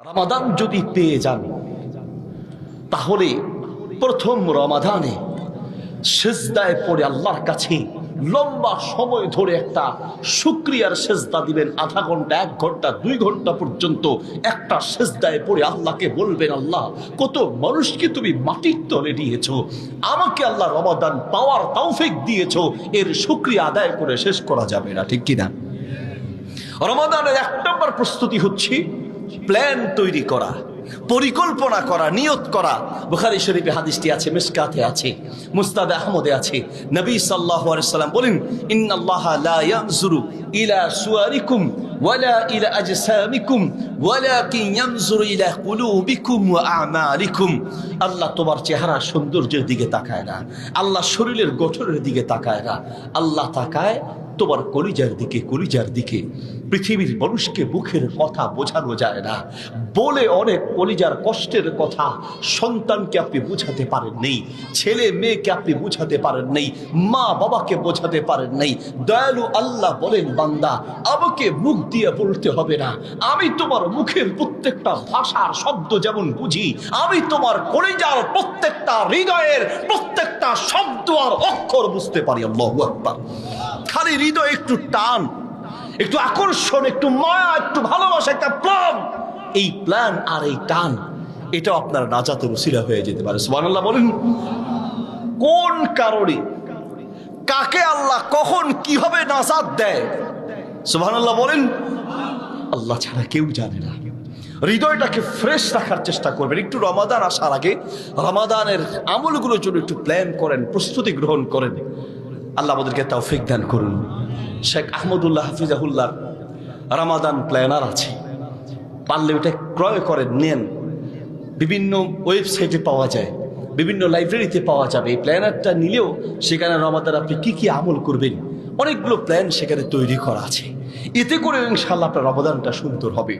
রমাদান যদি পেয়ে যান তাহলে প্রথম রমাদানে সিজদায় পড়ে আল্লাহর কাছে লম্বা সময় ধরে একটা শুকরিয়ার সিজদা দিবেন। আধা ঘন্টা, 1 ঘন্টা, 2 ঘন্টা পর্যন্ত একটা সিজদায় পড়ে আল্লাহকে বলবেন, আল্লাহ কত মানুষকে তুমি মাটির তলে দিয়েছো, আমাকে আল্লাহ রমাদান পাওয়ার তৌফিক দিয়েছো, এর শুকরিয়া আদায় করে শেষ করা যাবে না, ঠিক কিনা? রমাদানের 1 নম্বর প্রস্তুতি হচ্ছে প্ল্যান তৈরি করা, পরিকল্পনা করা, নিয়ত করা। বুখারী শরীফে হাদিসটি আছে, মিশকাতে আছে, মুসনাদ আহমদে আছে। নবী সাল্লাল্লাহু আলাইহি সাল্লাম বলেন, ইন্নাল্লাহা লা ইয়ানজুরু ইলা সুওয়ারিকুম ওয়ালা ইলা আজসামিকুম ওয়ালাকিন ইয়ানজুরু ইলা কুলুবিকুম ওয়া আমালিকুম। আল্লাহ তোমার চেহারা সৌন্দর্যের দিকে তাকায় না, আল্লাহ শরীরের গঠনের দিকে তাকায় না, আল্লাহ তাকায় তোমার কলিজার দিকে, কলিজার দিকে। পৃথিবীর মানুষকে মুখের কথা বোঝানো যায় না, বলে অনেক কলিজার কষ্টের কথা সন্তানকে আপনি বোঝাতে পারেন নেই, ছেলে মেয়েকে আপনি বোঝাতে পারেন নেই, মা বাবাকে বোঝাতে পারেন নেই। দয়ালু আল্লাহ বলেন, বান্দা আমাকে মুখ দিয়ে বলতে হবে না, আমি তোমার মুখের প্রত্যেকটা ভাষার শব্দ যেমন বুঝি, আমি তোমার কলিজার প্রত্যেকটা হৃদয়ের প্রত্যেকটা শব্দ আর অক্ষর বুঝতে পারি। আল্লাহু আকবার। খালি হৃদয় একটু টান, একটু আকর্ষণ, একটু মায়া, একটু ভালোবাসা, একটা প্ল্যান, এই প্ল্যান আর এই টান, এটা আপনার নাজাতের উসিলা হয়ে যেতে পারে। সুবহানাল্লাহ বলেন। কোন কারণে কাকে আল্লাহ কখন কিভাবে নাজাত দেয়, সুবহানাল্লাহ বলেন, আল্লাহ ছাড়া কেউ জানে না। হৃদয়টাকে ফ্রেশ রাখার চেষ্টা করবেন। একটু রমাদান আসার আগে রমাদানের আমলগুলোর জন্য একটু প্ল্যান করেন, প্রস্তুতি গ্রহণ করেন। আল্লাহ আমাদেরকে তৌফিক দান করুন। শেখ আহমদুল্লাহ হাফিজাহুল্লাহ রমাদান প্ল্যানার আছে, পারলে ওটা ক্রয় করেন, নেন। বিভিন্ন ওয়েবসাইটে পাওয়া যায়, বিভিন্ন লাইব্রেরিতে পাওয়া যাবে। এই প্ল্যানারটা নিলেও সেখানে রমাদান আপনি কি কি আমল করবেন, অনেকগুলো প্ল্যান সেখানে তৈরি করা আছে। এতে করে ইনশাআল্লাহ আপনার রমাদানটা সুন্দর হবে।